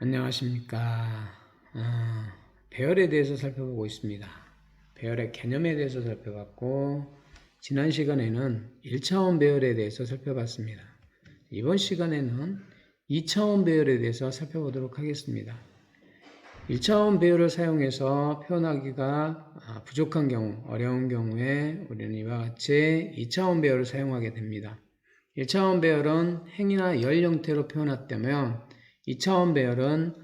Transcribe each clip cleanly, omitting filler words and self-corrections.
안녕하십니까. 배열에 대해서 살펴보고 있습니다. 배열의 개념에 대해서 살펴봤고, 지난 시간에는 1차원 배열에 대해서 살펴봤습니다. 이번 시간에는 2차원 배열에 대해서 살펴보도록 하겠습니다. 1차원 배열을 사용해서 표현하기가 부족한 경우, 어려운 경우에 우리는 이와 같이 2차원 배열을 사용하게 됩니다. 1차원 배열은 행이나 열 형태로 표현했다면 2차원 배열은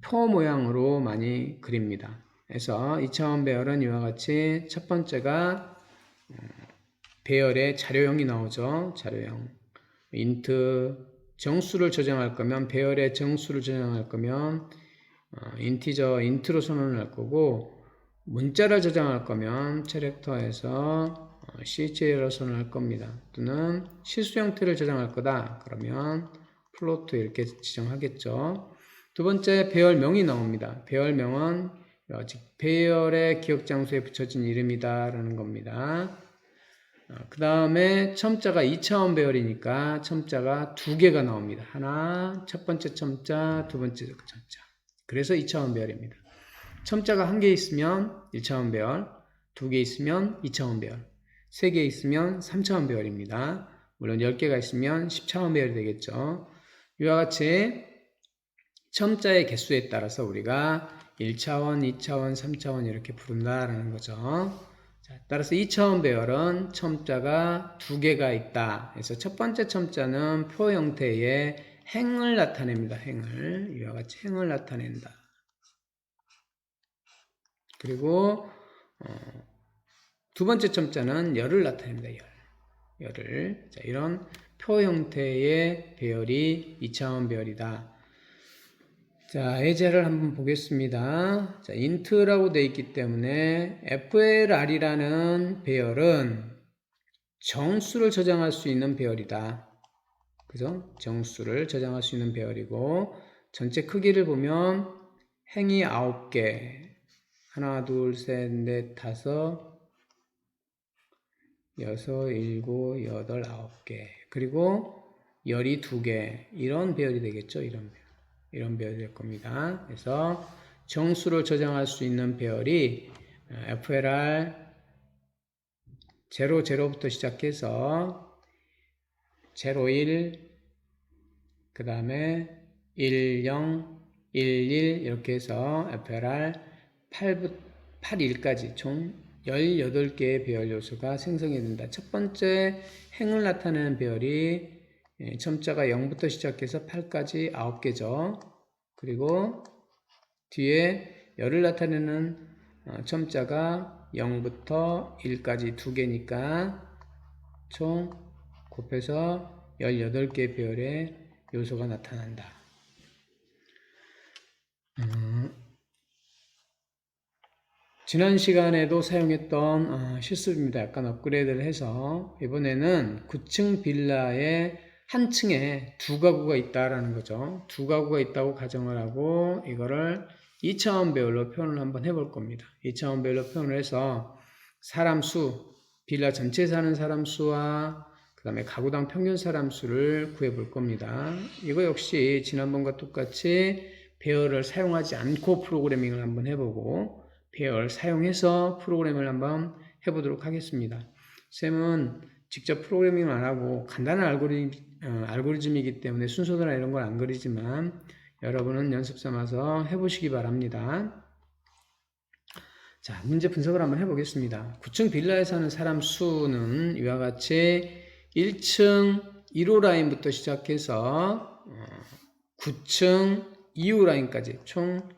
표 모양으로 많이 그립니다. 그래서 2차원 배열은 이와 같이 첫 번째가 배열의 자료형이 나오죠. 자료형. 인트 정수를 저장할 거면 배열의 정수를 저장할 거면 인트로 선언할 거고, 문자를 저장할 거면 캐릭터에서 CHA로 선언할 겁니다. 또는 실수 형태를 저장할 거다 그러면 플로트 이렇게 지정하겠죠. 두 번째, 배열명이 나옵니다. 배열명은 배열의 기억 장소에 붙여진 이름이다 라는 겁니다. 그 다음에 첨자가 2차원 배열이니까 첨자가 두 개가 나옵니다. 하나, 첫 번째 첨자, 두 번째 첨자. 그래서 2차원 배열입니다. 첨자가 한 개 있으면 1차원 배열, 두 개 있으면 2차원 배열, 세 개 있으면 3차원 배열입니다. 물론 10개가 있으면 10차원 배열이 되겠죠. 이와 같이 첨자의 개수에 따라서 우리가 1차원, 2차원, 3차원 이렇게 부른다라는 거죠. 자, 따라서 2차원 배열은 첨자가 두 개가 있다. 그래서 첫 번째 첨자는 표 형태의 행을 나타냅니다. 행을. 이와 같이 행을 나타낸다. 그리고 두 번째 첨자는 열을 나타냅니다. 열을. 자, 이런 표 형태의 배열이 2차원 배열이다. 자, 예제를 한번 보겠습니다. 자, int라고 되어 있기 때문에 FLR이라는 배열은 정수를 저장할 수 있는 배열이다. 그죠? 정수를 저장할 수 있는 배열이고, 전체 크기를 보면 행이 9개, 하나, 둘, 셋, 넷, 다섯, 여섯, 일곱, 여덟, 9개, 그리고 열이 2개, 이런 배열이 되겠죠? 이런 배열이 될 겁니다. 그래서 정수를 저장할 수 있는 배열이 FLR 00부터 시작해서 01, 그 다음에 10, 11 이렇게 해서 FLR 81까지 총 18개의 배열 요소가 생성이 된다. 첫 번째 행을 나타내는 배열이 첨자가 0부터 시작해서 8까지 9개죠. 그리고 뒤에 열을 나타내는 첨자가 0부터 1까지 2개니까 총 곱해서 18개의 배열의 요소가 나타난다. 지난 시간에도 사용했던 실습입니다. 약간 업그레이드를 해서 이번에는 9층 빌라의 한 층에 두 가구가 있다라는 거죠. 두 가구가 있다고 가정을 하고 이거를 2차원 배열로 표현을 한번 해볼 겁니다. 2차원 배열로 표현을 해서 사람 수, 빌라 전체에 사는 사람 수와 그 다음에 가구당 평균 사람 수를 구해볼 겁니다. 이거 역시 지난번과 똑같이 배열을 사용하지 않고 프로그래밍을 한번 해보고 배열 사용해서 프로그램을 한번 해보도록 하겠습니다. 쌤은 직접 프로그래밍을 안 하고 간단한 알고리즘이기 때문에 순서나 이런 걸 안 그리지만 여러분은 연습 삼아서 해보시기 바랍니다. 자, 문제 분석을 한번 해보겠습니다. 9층 빌라에 사는 사람 수는 이와 같이 1층 1호 라인부터 시작해서 9층 2호 라인까지 총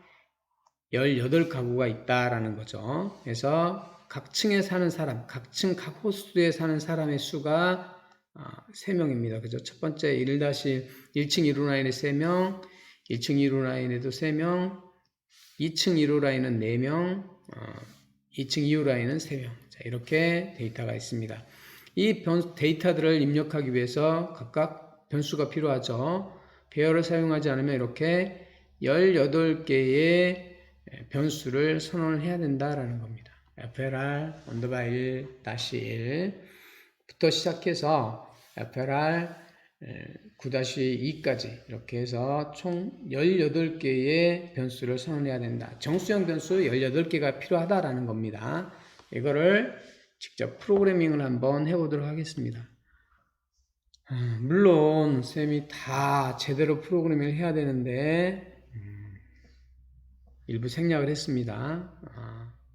18가구가 있다라는 거죠. 그래서 각 층에 사는 사람, 각 층, 각 호수에 사는 사람의 수가 3명입니다. 그죠? 첫 번째 1-1층 1호 라인에 3명, 1층 1호 라인에도 3명, 2층 1호 라인은 4명, 2층 2호 라인은 3명. 자, 이렇게 데이터가 있습니다. 이 데이터들을 입력하기 위해서 각각 변수가 필요하죠. 배열을 사용하지 않으면 이렇게 18개의 변수를 선언을 해야 된다라는 겁니다. FLR _1-1부터 시작해서 FLR 9-2까지 이렇게 해서 총 18개의 변수를 선언해야 된다. 정수형 변수 18개가 필요하다라는 겁니다. 이거를 직접 프로그래밍을 한번 해보도록 하겠습니다. 물론 쌤이 다 제대로 프로그래밍을 해야 되는데 일부 생략을 했습니다.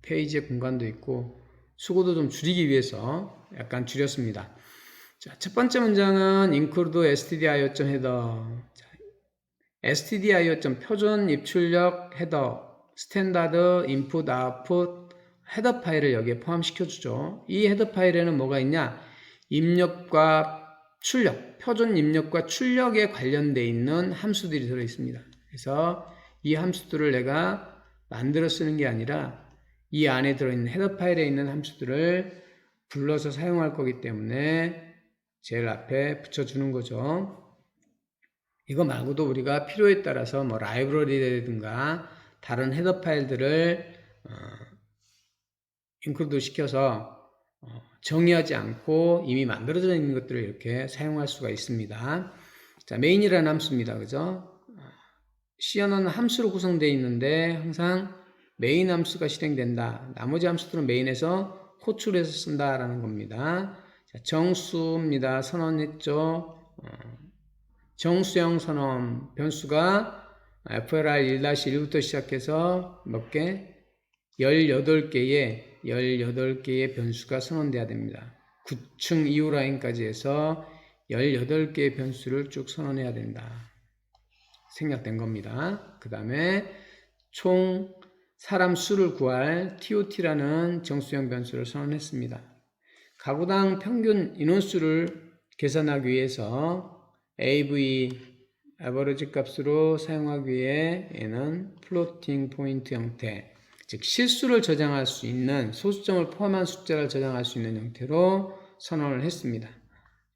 페이지의 공간도 있고 수고도 좀 줄이기 위해서 약간 줄였습니다. 자, 첫 번째 문장은 include stdio.header. stdio. 표준 입출력 헤더, 스탠다드 인풋 아웃풋 헤더 파일을 여기에 포함시켜 주죠. 이 헤더 파일에는 뭐가 있냐? 입력과 출력, 표준 입력과 출력에 관련되어 있는 함수들이 들어 있습니다. 그래서 이 함수들을 내가 만들어 쓰는 게 아니라 이 안에 들어있는 헤더 파일에 있는 함수들을 불러서 사용할 거기 때문에 제일 앞에 붙여주는 거죠. 이거 말고도 우리가 필요에 따라서 뭐 라이브러리라든가 다른 헤더 파일들을 인클루드 시켜서 정의하지 않고 이미 만들어져 있는 것들을 이렇게 사용할 수가 있습니다. 자, 메인이라는 함수입니다. 그죠? C어는 함수로 구성되어 있는데 항상 메인 함수가 실행된다. 나머지 함수들은 메인에서 호출해서 쓴다라는 겁니다. 자, 정수입니다. 선언했죠. 정수형 선언 변수가 FLR 1-1부터 시작해서 몇 개? 18개의 변수가 선언돼야 됩니다. 9층 이후 라인까지 해서 18개의 변수를 쭉 선언해야 된다. 생략된 겁니다. 그 다음에 총 사람 수를 구할 TOT라는 정수형 변수를 선언했습니다. 가구당 평균 인원수를 계산하기 위해서 average 값으로 사용하기 위해 얘는 플로팅 포인트 형태, 즉 실수를 저장할 수 있는 소수점을 포함한 숫자를 저장할 수 있는 형태로 선언을 했습니다.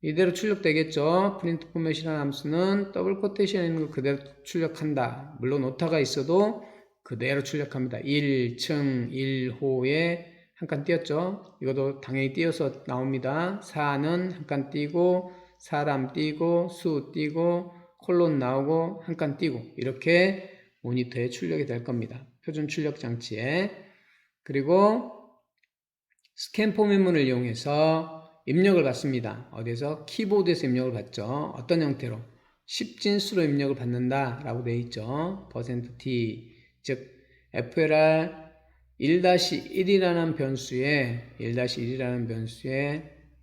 이대로 출력되겠죠. 프린트 포맷이라는 함수는 더블 코테이션에 있는 걸 그대로 출력한다. 물론 오타가 있어도 그대로 출력합니다. 1층 1호에 한 칸 띄었죠. 이것도 당연히 띄어서 나옵니다. 4는 한 칸 띄고 사람 띄고 수 띄고 콜론 나오고 한 칸 띄고 이렇게 모니터에 출력이 될 겁니다. 표준 출력 장치에. 그리고 스캔 포맷문을 이용해서 입력을 받습니다. 어디서? 키보드에서 입력을 받죠. 어떤 형태로? 10진수로 입력을 받는다 라고 되어 있죠. %t 즉 FLR 1-1이라는 변수에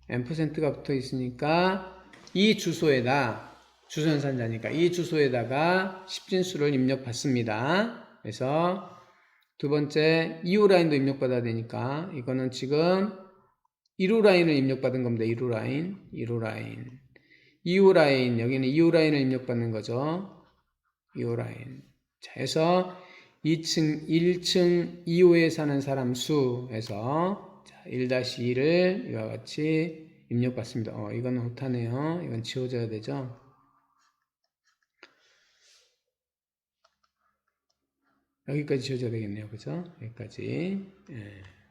%가 붙어 있으니까 이 주소에다 주소연산자니까 이 주소에다가 10진수를 입력받습니다. 그래서 두 번째 2호 라인도 입력받아야 되니까 이거는 지금 1호 라인을 입력받은 겁니다. 1호 라인 2호 라인 여기는 2호 라인을 입력받는 거죠. 2호 라인. 자, 해서 1층 2호에 사는 사람 수에서 1-2를 이와 같이 입력받습니다. 이거는 오타네요. 이건 지워져야 되죠. 여기까지 지워져야 되겠네요. 그죠? 여기까지.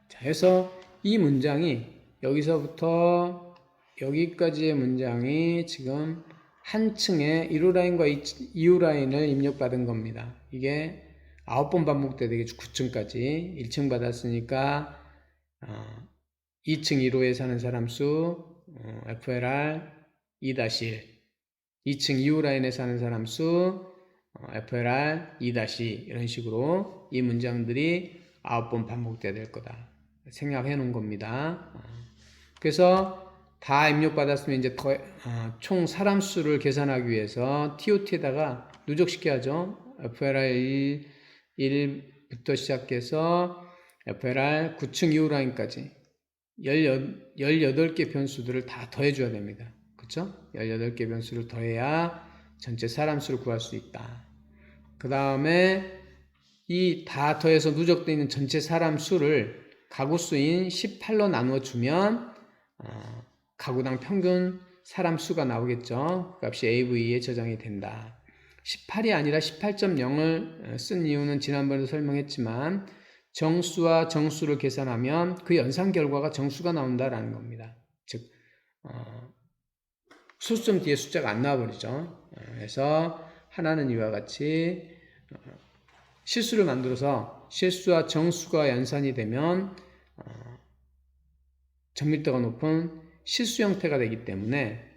자, 해서 이 문장이 여기서부터 여기까지의 문장이 지금 한 층에 1호 라인과 2호 라인을 입력받은 겁니다. 이게 9번 반복돼야 되겠죠. 9층까지. 1층 받았으니까 2층 1호에 사는 사람 수 FLR 2-1 2층 2호 라인에 사는 사람 수 FLR 2-2 이런 식으로 이 문장들이 9번 반복돼야 될 거다. 생략해 놓은 겁니다. 그래서 다 입력받았으면 이제 총 사람 수를 계산하기 위해서 TOT에다가 누적시켜야죠. FLR 1부터 시작해서 FLR 9층 이후 라인까지 18개 변수들을 다 더해줘야 됩니다. 그쵸? 18개 변수를 더해야 전체 사람 수를 구할 수 있다. 그 다음에 이 다 더해서 누적되어 있는 전체 사람 수를 가구 수인 18로 나누어 주면 가구당 평균 사람 수가 나오겠죠. 그 값이 AV에 저장이 된다. 18이 아니라 18.0을 쓴 이유는 지난번에도 설명했지만 정수와 정수를 계산하면 그 연산 결과가 정수가 나온다라는 겁니다. 즉 소수점 뒤에 숫자가 안 나와버리죠. 그래서 하나는 이와 같이 실수를 만들어서 실수와 정수가 연산이 되면 정밀도가 높은 실수 형태가 되기 때문에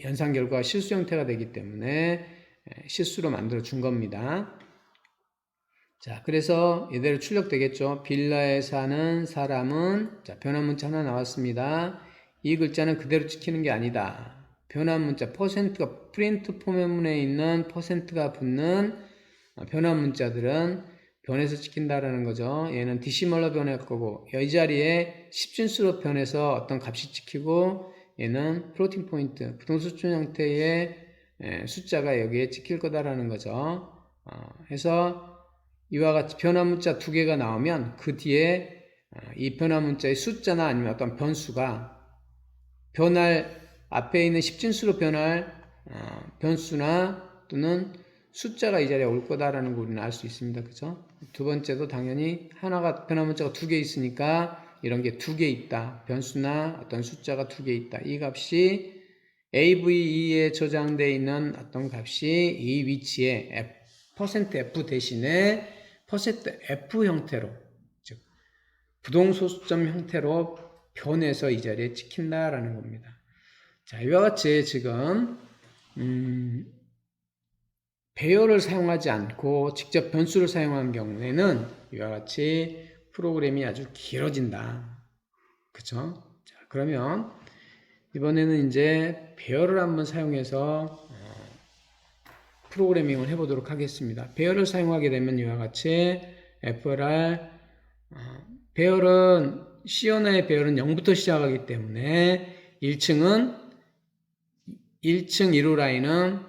연산 결과가 실수 형태가 되기 때문에 실수로 만들어 준 겁니다. 자, 그래서 이대로 출력되겠죠. 빌라에 사는 사람은, 자, 변환 문자 하나 나왔습니다. 이 글자는 그대로 찍히는 게 아니다. 변환 문자 퍼센트가 프린트 포맷문에 있는 퍼센트가 붙는 변환 문자들은 변해서 찍힌다라는 거죠. 얘는 디시멀로 변할 거고 이 자리에 10진수로 변해서 어떤 값이 찍히고 얘는 플로팅 포인트 부동수준 형태의 숫자가 여기에 찍힐 거다라는 거죠. 해서 이와 같이 변환 문자 두 개가 나오면 그 뒤에 이 변환 문자의 숫자나 아니면 어떤 변수가 변할 앞에 있는 10진수로 변할 변수나 또는 숫자가 이 자리에 올 거다라는 걸 우리는 알 수 있습니다. 그죠? 두 번째도 당연히 하나가 변환 문자가 두 개 있으니까 이런 게 두 개 있다. 변수나 어떤 숫자가 두 개 있다. 이 값이 AVE에 저장되어 있는 어떤 값이 이 위치에 %F 대신에 %F 형태로 즉 부동소수점 형태로 변해서 이 자리에 찍힌다라는 겁니다. 자, 이와 같이 지금 배열을 사용하지 않고 직접 변수를 사용한 경우에는 이와 같이 프로그램이 아주 길어진다. 그쵸? 자, 그러면 이번에는 이제 배열을 한번 사용해서 프로그래밍을 해보도록 하겠습니다. 배열을 사용하게 되면 이와 같이 FLR 배열은 C언어의 배열은 0부터 시작하기 때문에 1층 1호 라인은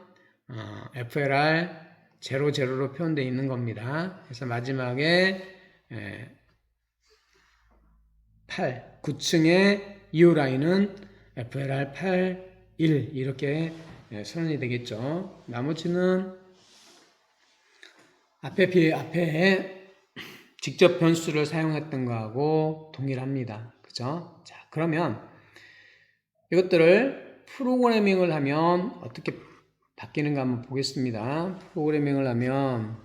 FLR 00로 표현되어 있는 겁니다. 그래서 마지막에 9층의 2호 라인은 FLR 81 이렇게 선언이 되겠죠. 나머지는 앞에 직접 변수를 사용했던 거하고 동일합니다. 그죠? 자, 그러면 이것들을 프로그래밍을 하면 어떻게 바뀌는가 한번 보겠습니다. 프로그래밍을 하면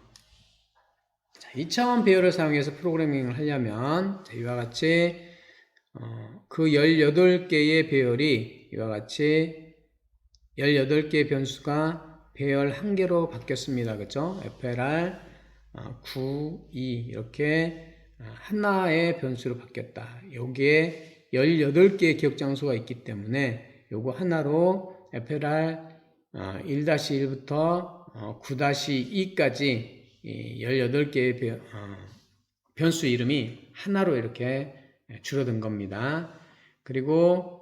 자, 2차원 배열을 사용해서 프로그래밍을 하려면 자, 이와 같이 그 18개의 배열이 이와 같이 18개의 변수가 배열 1개로 바뀌었습니다. 그죠? FLR 9, 2 이렇게 하나의 변수로 바뀌었다. 여기에 18개의 기억 장소가 있기 때문에 요거 하나로 FLR 1-1부터 9-2까지 18개의 변수 이름이 하나로 이렇게 줄어든 겁니다. 그리고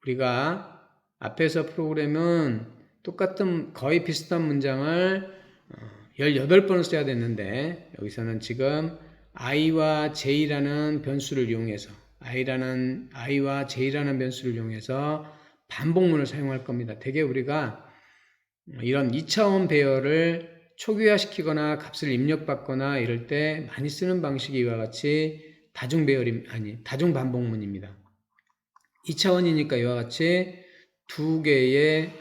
우리가 앞에서 프로그램은 똑같은 거의 비슷한 문장을 18번을 써야 됐는데 여기서는 지금 i와 j라는 변수를 이용해서 i와 j라는 변수를 이용해서 반복문을 사용할 겁니다. 대개 우리가 이런 2차원 배열을 초기화시키거나 값을 입력받거나 이럴 때 많이 쓰는 방식이 이와 같이 다중 반복문입니다. 2차원이니까 이와 같이 두 개의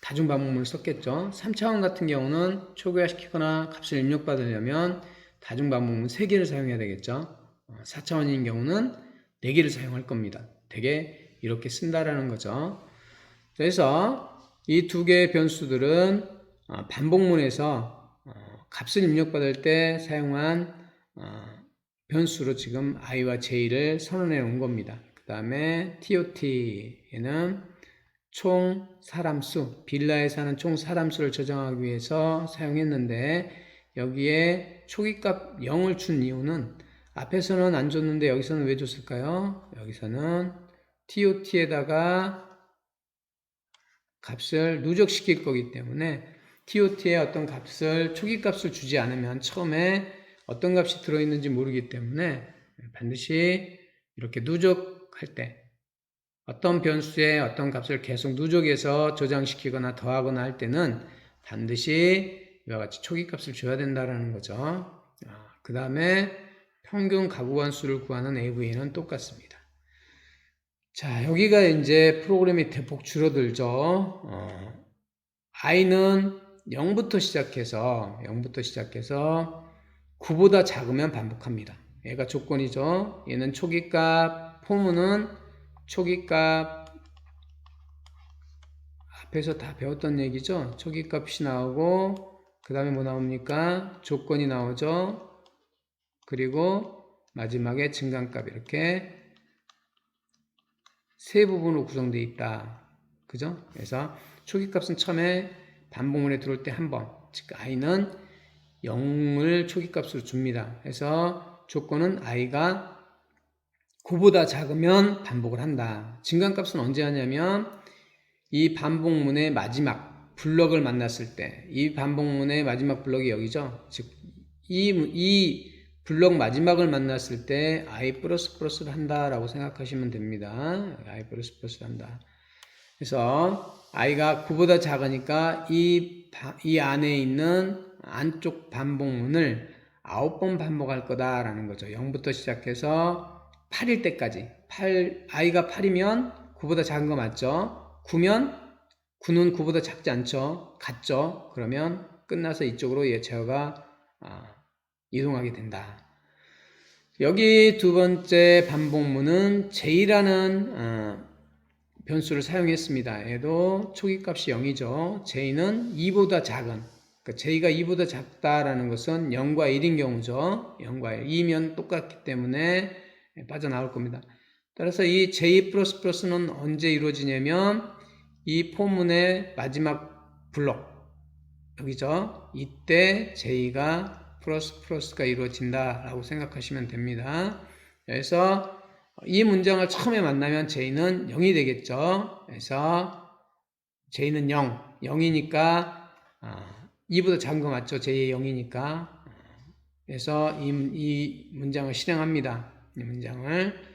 다중 반복문을 썼겠죠. 3차원 같은 경우는 초기화시키거나 값을 입력받으려면 다중 반복문 3개를 사용해야 되겠죠. 4차원인 경우는 4개를 사용할 겁니다. 되게 이렇게 쓴다라는 거죠. 그래서 이 두 개의 변수들은 반복문에서 값을 입력받을 때 사용한 변수로 지금 i와 j를 선언해 놓은 겁니다. 그 다음에 TOT에는 총 사람수, 빌라에 사는 총 사람수를 저장하기 위해서 사용했는데 여기에 초기값 0을 준 이유는 앞에서는 안 줬는데 여기서는 왜 줬을까요? 여기서는 TOT에다가 값을 누적시킬 거기 때문에 TOT에 어떤 값을 초기값을 주지 않으면 처음에 어떤 값이 들어있는지 모르기 때문에 반드시 이렇게 누적할 때 어떤 변수에 어떤 값을 계속 누적해서 저장시키거나 더하거나 할 때는 반드시 이와 같이 초기값을 줘야 된다는 거죠. 그 다음에 평균 가구관수를 구하는 AV는 똑같습니다. 자, 여기가 이제 프로그램이 대폭 줄어들죠. i는 0부터 시작해서 9보다 작으면 반복합니다. 얘가 조건이죠. 얘는 초기값, 포문은 초기값, 앞에서 다 배웠던 얘기죠. 초기값이 나오고 그 다음에 뭐 나옵니까? 조건이 나오죠. 그리고 마지막에 증가값, 이렇게 세 부분으로 구성되어 있다. 그죠? 그래서 초기값은 처음에 반복문에 들어올 때 한 번, 즉 i는 0을 초기값으로 줍니다. 그래서 조건은 i가 9보다 작으면 반복을 한다. 증가값은 언제 하냐면 이 반복문의 마지막 블럭을 만났을 때, 이 반복문의 마지막 블럭이 여기죠. 즉 이 블럭 마지막을 만났을 때 i 플러스를 한다라고 생각하시면 됩니다. i 플러스를 한다. 그래서 i가 9보다 작으니까 이 안에 있는 안쪽 반복문을 9번 반복할 거다라는 거죠. 0부터 시작해서 8일 때까지. i가 8이면 9보다 작은 거 맞죠? 9면 9는 9보다 작지 않죠? 같죠? 그러면 끝나서 이쪽으로 제어가 이동하게 된다. 여기 두 번째 반복문은 j라는 변수를 사용했습니다. 얘도 초기값이 0이죠. j는 2보다 작은, 그러니까 j가 2보다 작다라는 것은 0과 1인 경우죠. 0과 1, 2면 똑같기 때문에 빠져나올 겁니다. 따라서 이 j++는 언제 이루어지냐면 이 포문의 마지막 블록, 여기죠. 이때 j가 플러스가 이루어진다라고 생각하시면 됩니다. 그래서 이 문장을 처음에 만나면 j는 0이 되겠죠. 그래서 j는 0이니까 2보다 작은 거 맞죠? j의 0이니까. 그래서 이 문장을 실행합니다. 이 문장을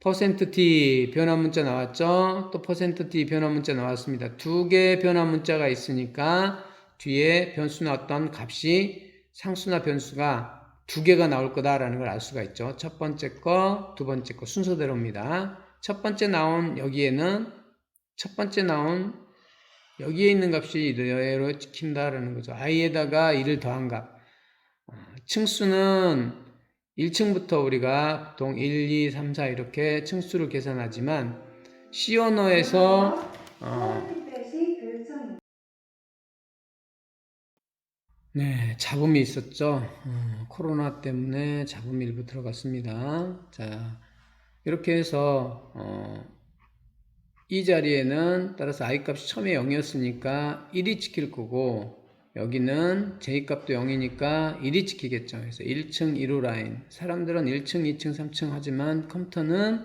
%t 변환 문자 나왔죠? 또 %t 변환 문자 나왔습니다. 두 개의 변환 문자가 있으니까 뒤에 변수나 어떤 값이 상수나 변수가 두 개가 나올 거다라는 걸 알 수가 있죠. 첫 번째 거, 두 번째 거 순서대로입니다. 첫 번째 나온 여기에 있는 값이 이대로 찍힌다라는 거죠. i에다가 1을 더한 값. 층수는 1층부터 우리가 보통 1, 2, 3, 4 이렇게 층수를 계산하지만 C 언어에서 네, 잡음이 있었죠. 코로나 때문에 잡음이 일부 들어갔습니다. 자, 이렇게 해서 이 자리에는 따라서 i 값이 처음에 0이었으니까 1이 찍힐 거고, 여기는 j값도 0이니까 1이 찍히겠죠. 그래서 1층 1호 라인. 사람들은 1층, 2층, 3층 하지만 컴퓨터는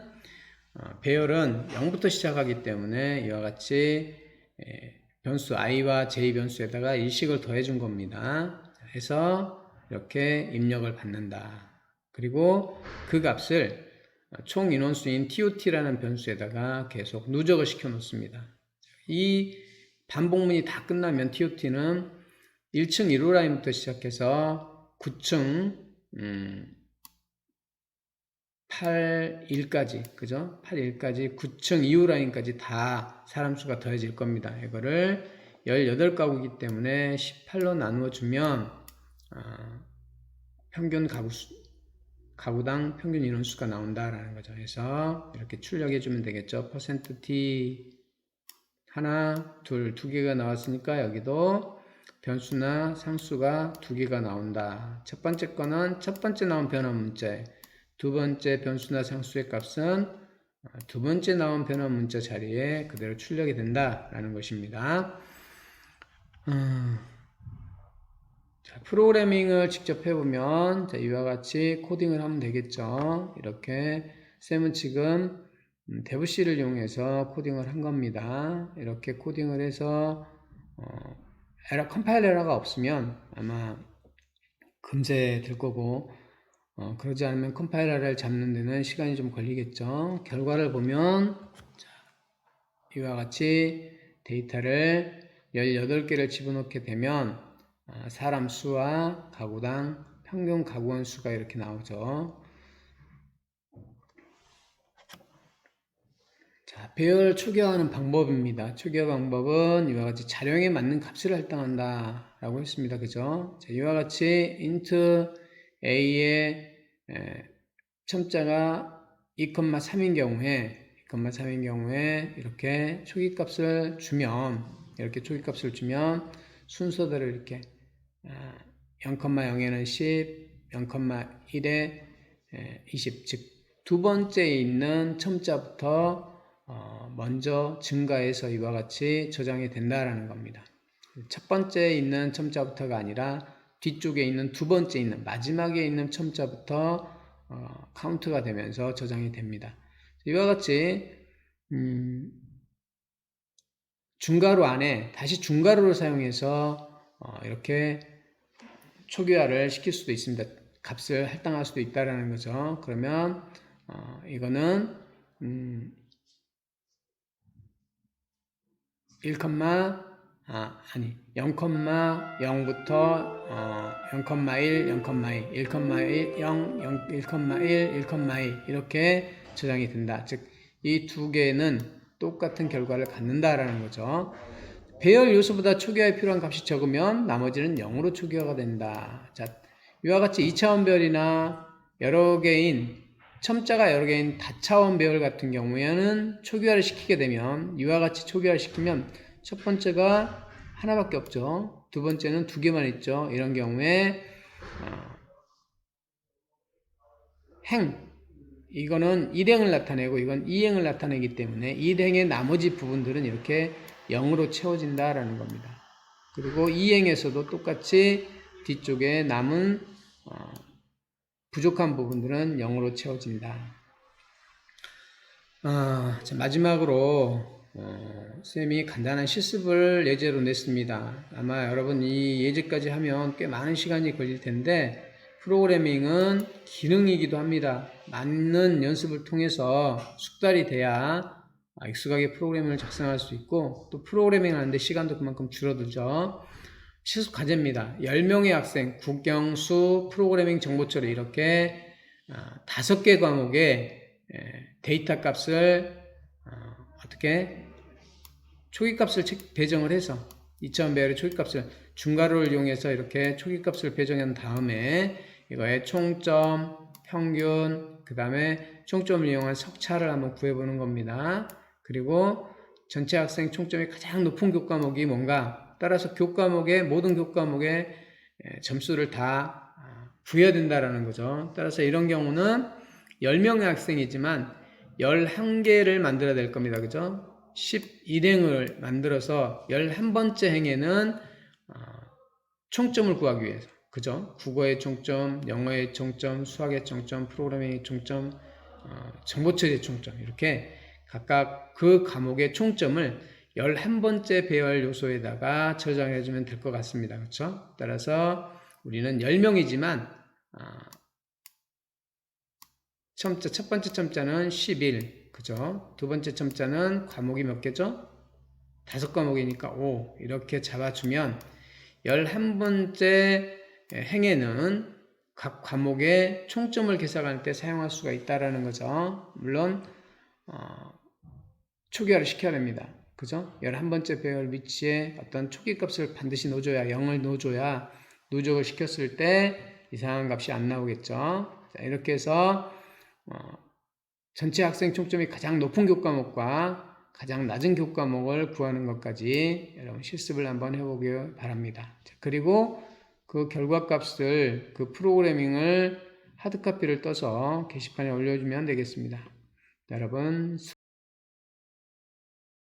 배열은 0부터 시작하기 때문에 이와 같이 변수 i와 j 변수에다가 일식을 더해 준 겁니다. 해서 이렇게 입력을 받는다. 그리고 그 값을 총 인원수인 TOT라는 변수에다가 계속 누적을 시켜 놓습니다. 이 반복문이 다 끝나면 TOT는 1층 1호 라인부터 시작해서 9층 8일까지, 그죠? 8일까지 9층 2호 라인까지 다 사람 수가 더해질 겁니다. 이거를 18가구이기 때문에 18로 나누어 주면 평균 가구당 평균 인원수가 나온다라는 거죠. 그래서 이렇게 출력해 주면 되겠죠. %t 하나, 둘, 두 개가 나왔으니까 여기도 변수나 상수가 두 개가 나온다. 첫 번째 거는 첫 번째 나온 변환 문자, 두 번째 변수나 상수의 값은 두 번째 나온 변환 문자 자리에 그대로 출력이 된다라는 것입니다. 자, 프로그래밍을 직접 해보면 이와 같이 코딩을 하면 되겠죠. 이렇게 쌤은 지금 데브C를 이용해서 코딩을 한 겁니다. 이렇게 코딩을 해서 컴파일 에러가 없으면 아마 금세 될 거고, 그러지 않으면 컴파일러를 잡는 데는 시간이 좀 걸리겠죠. 결과를 보면 이와 같이 데이터를 18개를 집어넣게 되면 사람 수와 가구당 평균 가구원 수가 이렇게 나오죠. 자, 배열 초기화하는 방법입니다. 초기화 방법은 이와 같이 자령에 맞는 값을 할당한다 라고 했습니다. 그죠? 자, 이와 같이 int a의 첨자가 2,3인 경우에 이렇게 초기값을 주면 순서대로 이렇게 0,0에는 10, 0,1에 20, 즉 두 번째에 있는 첨자부터 먼저 증가해서 이와 같이 저장이 된다라는 겁니다. 첫 번째에 있는 첨자부터가 아니라 뒤쪽에 있는 두 번째 있는 마지막에 있는 첨자부터 카운트가 되면서 저장이 됩니다. 이와 같이 중괄호 안에 다시 중괄호를 사용해서 이렇게 초기화를 시킬 수도 있습니다. 값을 할당할 수도 있다라는 거죠. 그러면 이거는 0,0부터 0,1, 0,2, 1,1, 0, 1,1, 1,2 이렇게 저장이 된다. 즉, 이 두 개는 똑같은 결과를 갖는다라는 거죠. 배열 요소보다 초기화에 필요한 값이 적으면 나머지는 0으로 초기화가 된다. 자, 이와 같이 2차원 배열이나 여러 개인 첨자가 여러 개인 다차원 배열 같은 경우에는 초기화를 시키게 되면 이와 같이 초기화를 시키면 첫 번째가 하나밖에 없죠. 두 번째는 두 개만 있죠. 이런 경우에 이거는 1행을 나타내고 이건 2행을 나타내기 때문에 1행의 나머지 부분들은 이렇게 0으로 채워진다라는 겁니다. 그리고 2행에서도 똑같이 뒤쪽에 남은 부족한 부분들은 0으로 채워진다. 자, 마지막으로 쌤이 간단한 실습을 예제로 냈습니다. 아마 여러분 이 예제까지 하면 꽤 많은 시간이 걸릴 텐데 프로그래밍은 기능이기도 합니다. 많은 연습을 통해서 숙달이 돼야 익숙하게 프로그램을 작성할 수 있고 또 프로그래밍 하는데 시간도 그만큼 줄어들죠. 실습 과제입니다. 10명의 학생, 국영수, 프로그래밍 정보처리 이렇게 5개 과목의 데이터 값을 어떻게 초기값을 배정을 해서 2차원 배열의 초기값을 중괄호를 이용해서 이렇게 초기값을 배정한 다음에 이거의 총점, 평균, 그 다음에 총점을 이용한 석차를 한번 구해보는 겁니다. 그리고 전체 학생 총점이 가장 높은 교과목이 뭔가 따라서 모든 교과목의 점수를 다 부여된다라는 거죠. 따라서 이런 경우는 10명의 학생이지만 11개를 만들어야 될 겁니다. 그죠? 11행을 만들어서 11번째 행에는 총점을 구하기 위해서 그죠? 국어의 총점, 영어의 총점, 수학의 총점, 프로그래밍의 총점, 정보처리의 총점 이렇게 각각 그 과목의 총점을 11번째 배열 요소에다가 저장해주면 될 것 같습니다. 그렇죠? 따라서 우리는 10명이지만 첫 번째 첨자는 11, 그죠? 두 번째 첨자는 과목이 몇 개죠? 5과목이니까 5 이렇게 잡아주면 11번째 행에는 각 과목의 총점을 계산할 때 사용할 수가 있다라는 거죠. 물론 초기화를 시켜야 됩니다. 그죠? 11번째 배열 위치에 어떤 초기값을 반드시 넣어줘야 0을 넣어줘야 누적을 시켰을 때 이상한 값이 안 나오겠죠. 자, 이렇게 해서 전체 학생 총점이 가장 높은 교과목과 가장 낮은 교과목을 구하는 것까지 여러분 실습을 한번 해보길 바랍니다. 자, 그리고 그 결과값을 그 프로그래밍을 하드카피를 떠서 게시판에 올려주면 되겠습니다. 여러분